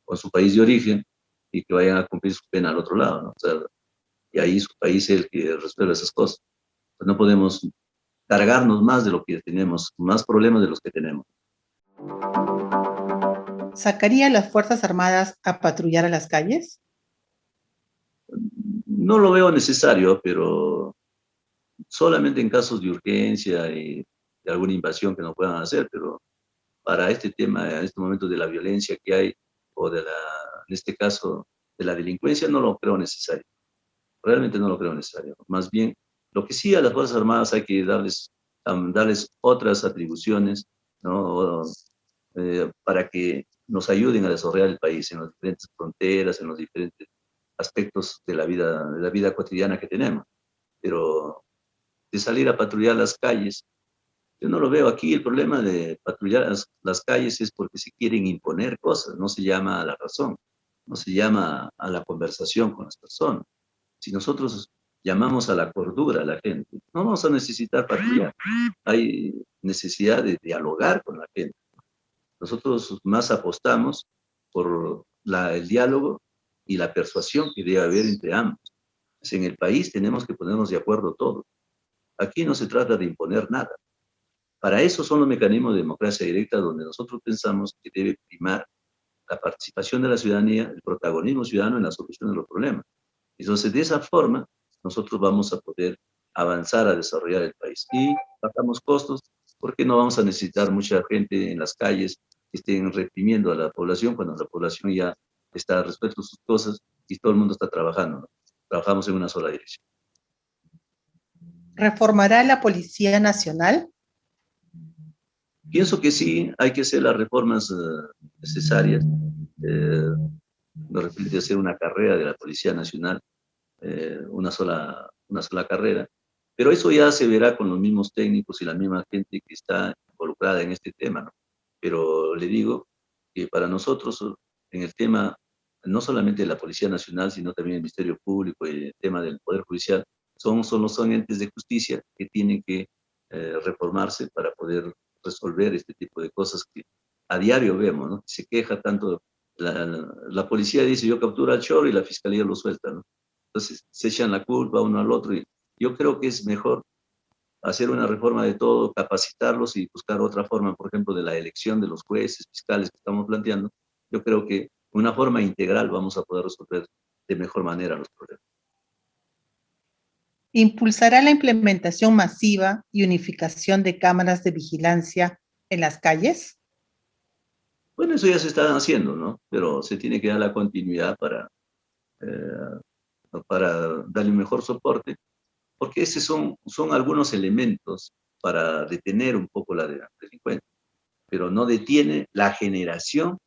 con su país de origen y que vayan a cumplir su pena al otro lado, ¿no? O sea, y ahí su país es el que resuelve esas cosas. Pues no podemos cargarnos más de lo que tenemos, más problemas de los que tenemos. ¿Sacaría a las Fuerzas Armadas a patrullar a las calles? No lo veo necesario, pero solamente en casos de urgencia y de alguna invasión que no puedan hacer, pero para este tema, en este momento de la violencia que hay, o en este caso, de la delincuencia, no lo creo necesario. Realmente no lo creo necesario. Más bien, lo que sí a las Fuerzas Armadas hay que darles otras atribuciones, ¿no? Para que nos ayuden a desarrollar el país en las diferentes fronteras, en los diferentes aspectos de la vida cotidiana que tenemos. Pero de salir a patrullar las calles, yo no lo veo aquí. El problema de patrullar las calles es porque se quieren imponer cosas, no se llama a la razón, no se llama a la conversación con las personas. Si nosotros llamamos a la cordura a la gente, no vamos a necesitar patrullar. Hay necesidad de dialogar con la gente. Nosotros más apostamos por el diálogo y la persuasión que debe haber entre ambos. En el país tenemos que ponernos de acuerdo todos. Aquí no se trata de imponer nada. Para eso son los mecanismos de democracia directa donde nosotros pensamos que debe primar la participación de la ciudadanía, el protagonismo ciudadano en la solución de los problemas. Entonces, de esa forma, nosotros vamos a poder avanzar a desarrollar el país. Y bajamos costos porque no vamos a necesitar mucha gente en las calles que estén reprimiendo a la población cuando la población ya está resuelto sus cosas y todo el mundo está trabajando, ¿no? Trabajamos en una sola dirección. ¿Reformará la Policía Nacional? Pienso que sí, hay que hacer las reformas necesarias. De repente hacer una carrera de la Policía Nacional, una sola carrera, pero eso ya se verá con los mismos técnicos y la misma gente que está involucrada en este tema, ¿no? Pero le digo que para nosotros, en el tema, no solamente de la Policía Nacional, sino también el Ministerio Público y el tema del Poder Judicial, son entes de justicia que tienen que reformarse para poder resolver este tipo de cosas que a diario vemos, ¿no? Se queja tanto, la policía dice yo capturo al choro y la fiscalía lo suelta, ¿no? Entonces se echan la culpa uno al otro y yo creo que es mejor hacer una reforma de todo, capacitarlos y buscar otra forma, por ejemplo, de la elección de los jueces, fiscales que estamos planteando. Yo creo que de una forma integral vamos a poder resolver de mejor manera los problemas. ¿Impulsará la implementación masiva y unificación de cámaras de vigilancia en las calles? Bueno, eso ya se está haciendo, ¿no? Pero se tiene que dar la continuidad eh, para darle un mejor soporte, porque esos son algunos elementos para detener un poco la delincuencia, pero no detiene la generación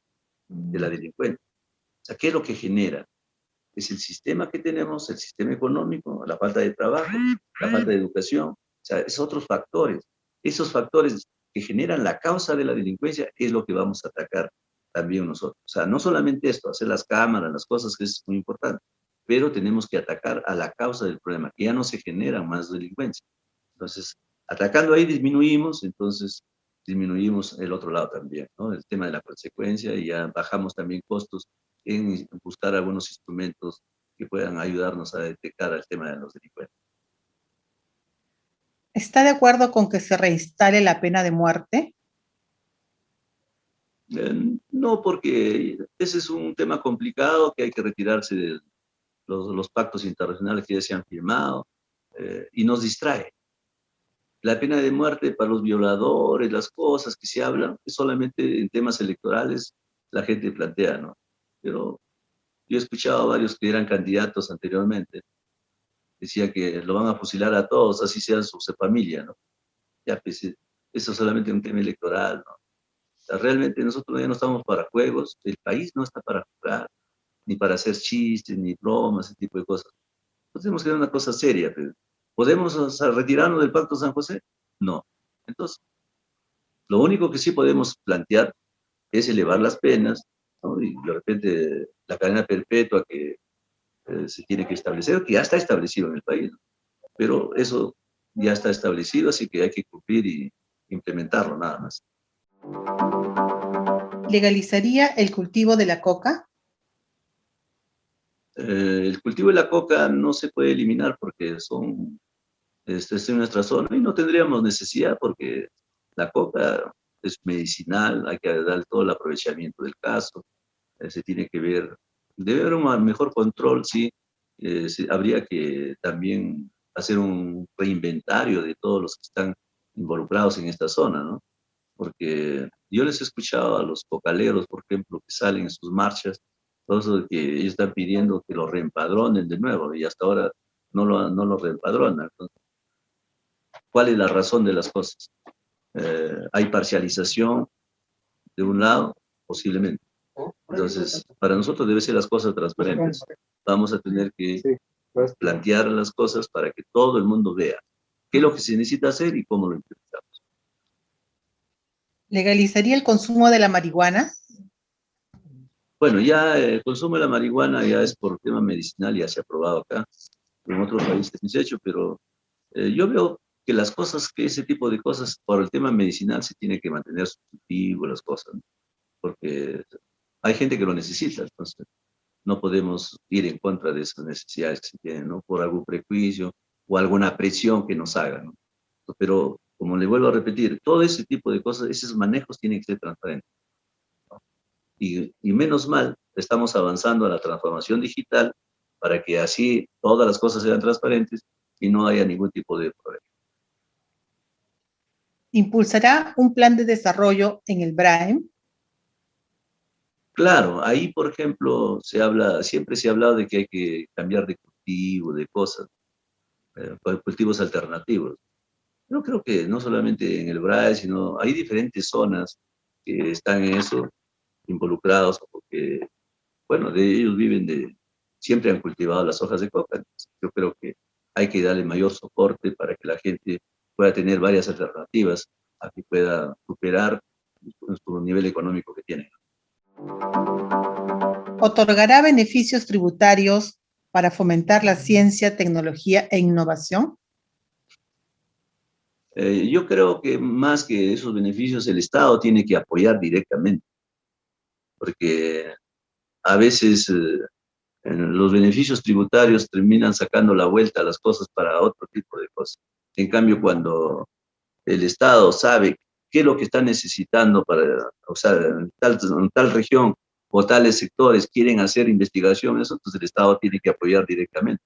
de la delincuencia. O sea, ¿qué es lo que genera? Es el sistema que tenemos, el sistema económico, la falta de trabajo, la falta de educación, o sea, es otros factores. Esos factores que generan la causa de la delincuencia es lo que vamos a atacar también nosotros. O sea, no solamente esto, hacer las cámaras, las cosas que es muy importante, pero tenemos que atacar a la causa del problema, que ya no se genera más delincuencia. Entonces, atacando ahí disminuimos, entonces disminuimos el otro lado también, ¿no? El tema de la consecuencia y ya bajamos también costos en buscar algunos instrumentos que puedan ayudarnos a detectar el tema de los delincuentes. ¿Está de acuerdo con que se reinstale la pena de muerte? No, porque ese es un tema complicado que hay que retirarse de los pactos internacionales que ya se han firmado y nos distrae. La pena de muerte para los violadores, las cosas que se hablan, es solamente en temas electorales la gente plantea, ¿no? Pero yo he escuchado a varios que eran candidatos anteriormente, decía que lo van a fusilar a todos, así sean su familia, ¿no? Ya, pues, eso es solamente un tema electoral, ¿no? O sea, realmente nosotros ya no estamos para juegos, el país no está para jugar, ni para hacer chistes, ni bromas, ese tipo de cosas. Entonces tenemos que ver una cosa seria, pero ¿podemos, o sea, retirarnos del Pacto San José? No. Entonces, lo único que sí podemos plantear es elevar las penas, ¿no? Y de repente la cadena perpetua que se tiene que establecer, que ya está establecido en el país, ¿no? Pero eso ya está establecido, así que hay que cumplir y implementarlo nada más. ¿Legalizaría el cultivo de la coca? El cultivo de la coca no se puede eliminar porque es en nuestra zona y no tendríamos necesidad porque la coca es medicinal, hay que dar todo el aprovechamiento del caso, se tiene que ver, debe haber un mejor control, sí, habría que también hacer un reinventario de todos los que están involucrados en esta zona, ¿no? Porque yo les he escuchado a los cocaleros, por ejemplo, que salen en sus marchas, todo eso de que ellos están pidiendo que lo reempadronen de nuevo y hasta ahora no lo reempadronan. Entonces, ¿cuál es la razón de las cosas? ¿Hay parcialización de un lado? Posiblemente. Entonces, para nosotros deben ser las cosas transparentes. Vamos a tener que plantear las cosas para que todo el mundo vea qué es lo que se necesita hacer y cómo lo implementamos. ¿Legalizaría el consumo de la marihuana? Bueno, ya el consumo de la marihuana ya es por tema medicinal, ya se ha aprobado acá, en otros países no se ha hecho, pero yo veo que las cosas, que ese tipo de cosas, por el tema medicinal se tiene que mantener subjetivo las cosas, ¿no? Porque hay gente que lo necesita, entonces no podemos ir en contra de esas necesidades que se tienen, ¿no? Por algún prejuicio o alguna presión que nos hagan, ¿no? Pero, como le vuelvo a repetir, todo ese tipo de cosas, esos manejos tienen que ser transparentes. Y menos mal, estamos avanzando a la transformación digital para que así todas las cosas sean transparentes y no haya ningún tipo de problema. ¿Impulsará un plan de desarrollo en el BRAEM? Claro, ahí, por ejemplo, siempre se ha hablado de que hay que cambiar de cultivo, de cosas, cultivos alternativos. Yo creo que no solamente en el BRAE, sino hay diferentes zonas que están en eso involucrados, porque, bueno, de ellos siempre han cultivado las hojas de coca. Entonces, yo creo que hay que darle mayor soporte para que la gente pueda tener varias alternativas a que pueda superar su nivel económico que tiene. ¿Otorgará beneficios tributarios para fomentar la ciencia, tecnología e innovación? Yo creo que más que esos beneficios, el Estado tiene que apoyar directamente, porque a veces los beneficios tributarios terminan sacando la vuelta a las cosas para otro tipo de cosas. En cambio, cuando el Estado sabe qué es lo que está necesitando para, o sea, en tal región o tales sectores quieren hacer investigación, eso, entonces el Estado tiene que apoyar directamente.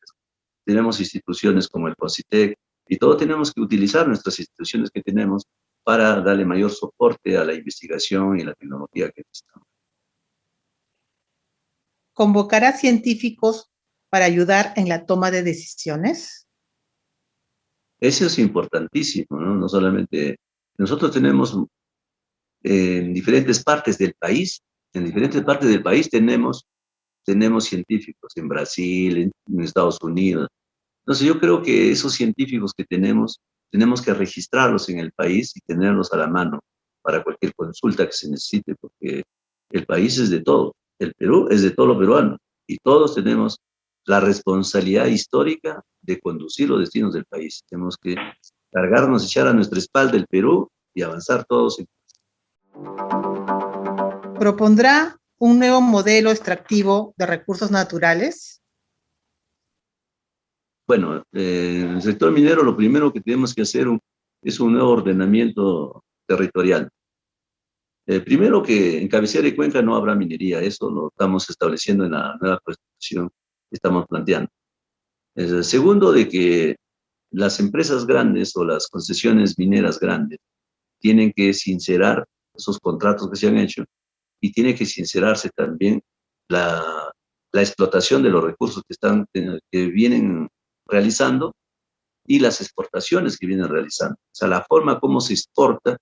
Tenemos instituciones como el CONCITEC y todos tenemos que utilizar nuestras instituciones que tenemos para darle mayor soporte a la investigación y la tecnología que necesitamos. ¿Convocará científicos para ayudar en la toma de decisiones? Eso es importantísimo, ¿no? No solamente nosotros tenemos en diferentes partes del país, en diferentes partes del país tenemos científicos, en Brasil, en Estados Unidos. Entonces yo creo que esos científicos que tenemos que registrarlos en el país y tenerlos a la mano para cualquier consulta que se necesite, porque el país es de todo, el Perú es de todos los peruanos y todos tenemos la responsabilidad histórica de conducir los destinos del país. Tenemos que cargarnos, echar a nuestra espalda el Perú y avanzar todos. ¿Propondrá un nuevo modelo extractivo de recursos naturales? Bueno, en el sector minero lo primero que tenemos que hacer es un nuevo ordenamiento territorial. Primero que en cabecera y cuenca no habrá minería, eso lo estamos estableciendo en la nueva constitución que estamos planteando. Segundo, de que las empresas grandes o las concesiones mineras grandes tienen que sincerar esos contratos que se han hecho y tiene que sincerarse también la explotación de los recursos que vienen realizando y las exportaciones que vienen realizando. O sea, la forma como se exporta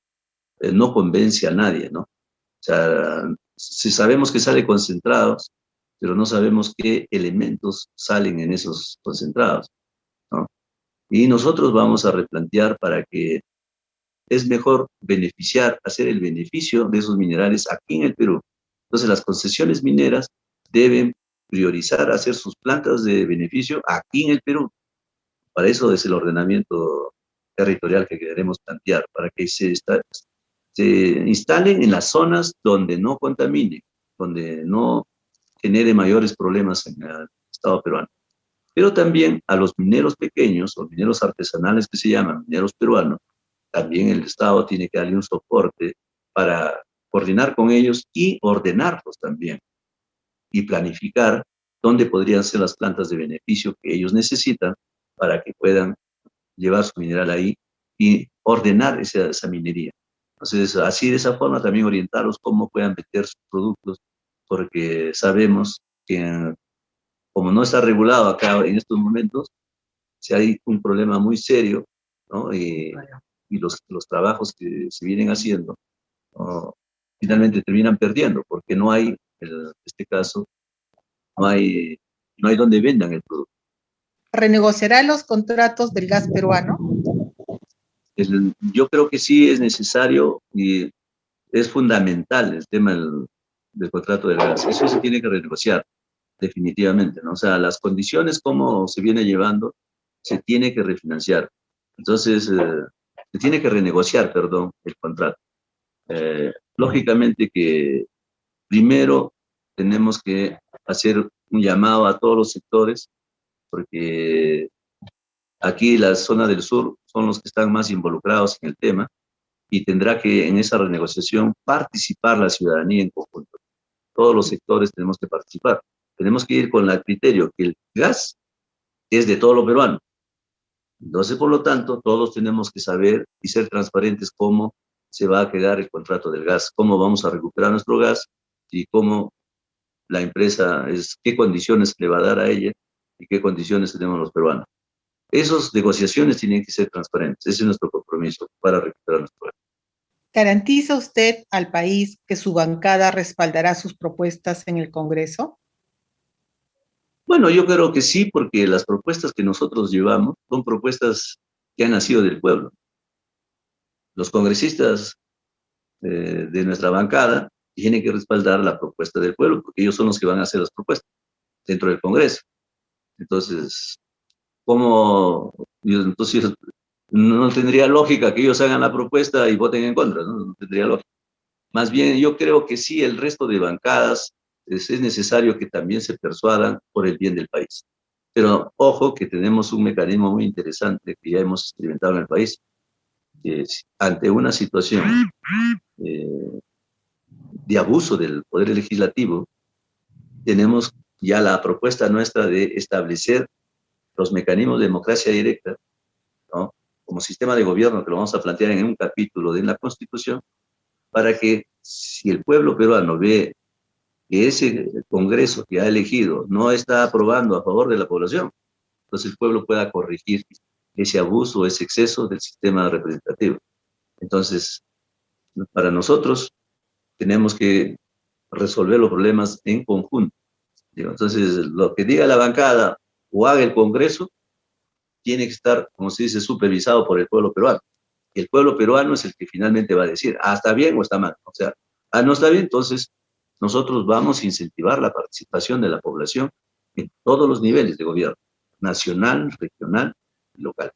no convence a nadie, ¿no? O sea, si sabemos que sale concentrados, pero no sabemos qué elementos salen en esos concentrados, ¿no? Y nosotros vamos a replantear para que es mejor hacer el beneficio de esos minerales aquí en el Perú. Entonces, las concesiones mineras deben priorizar hacer sus plantas de beneficio aquí en el Perú. Para eso es el ordenamiento territorial que queremos plantear, para que se instalen en las zonas donde no contamine, donde no genere mayores problemas en el Estado peruano. Pero también a los mineros pequeños o mineros artesanales que se llaman mineros peruanos, también el Estado tiene que darle un soporte para coordinar con ellos y ordenarlos también y planificar dónde podrían ser las plantas de beneficio que ellos necesitan para que puedan llevar su mineral ahí y ordenar esa minería. Entonces, así de esa forma también orientarlos cómo puedan vender sus productos, porque sabemos que como no está regulado acá en estos momentos, si hay un problema muy serio, ¿no? Y los trabajos que se vienen haciendo, ¿no? Finalmente terminan perdiendo, porque no hay, en este caso, no hay, no hay donde vendan el producto. ¿Renegociará los contratos del gas peruano? Yo creo que sí es necesario y es fundamental el tema del contrato del gas. Eso se tiene que renegociar, definitivamente, ¿no? O sea, las condiciones, cómo se viene llevando, se tiene que refinanciar. Entonces, se tiene que renegociar, perdón, el contrato. Lógicamente que primero tenemos que hacer un llamado a todos los sectores, porque aquí la zona del sur son los que están más involucrados en el tema y tendrá que en esa renegociación participar la ciudadanía en conjunto. Todos los sectores tenemos que participar. Tenemos que ir con el criterio que el gas es de todo lo peruano. Entonces, por lo tanto, todos tenemos que saber y ser transparentes cómo se va a quedar el contrato del gas, cómo vamos a recuperar nuestro gas y cómo la empresa, qué condiciones le va a dar a ella y qué condiciones tenemos los peruanos. Esas negociaciones tienen que ser transparentes. Ese es nuestro compromiso para recuperar nuestro gas. ¿Garantiza usted al país que su bancada respaldará sus propuestas en el Congreso? Bueno, yo creo que sí, porque las propuestas que nosotros llevamos son propuestas que han nacido del pueblo. Los congresistas de nuestra bancada tienen que respaldar la propuesta del pueblo, porque ellos son los que van a hacer las propuestas dentro del Congreso. Entonces, entonces no tendría lógica que ellos hagan la propuesta y voten en contra, ¿no? No tendría lógica. Más bien, yo creo que sí, el resto de bancadas es necesario que también se persuadan por el bien del país. Pero ojo que tenemos un mecanismo muy interesante que ya hemos experimentado en el país. Ante una situación de abuso del Poder Legislativo, tenemos ya la propuesta nuestra de establecer los mecanismos de democracia directa, ¿no? Como sistema de gobierno, que lo vamos a plantear en un capítulo de la Constitución, para que si el pueblo peruano ve que ese Congreso que ha elegido no está aprobando a favor de la población, entonces el pueblo pueda corregir ese abuso, ese exceso del sistema representativo. Entonces, para nosotros tenemos que resolver los problemas en conjunto. Entonces, lo que diga la bancada o haga el Congreso tiene que estar, como se dice, supervisado por el pueblo peruano. Y el pueblo peruano es el que finalmente va a decir, está bien o está mal. O sea, no está bien, entonces nosotros vamos a incentivar la participación de la población en todos los niveles de gobierno, nacional, regional y local.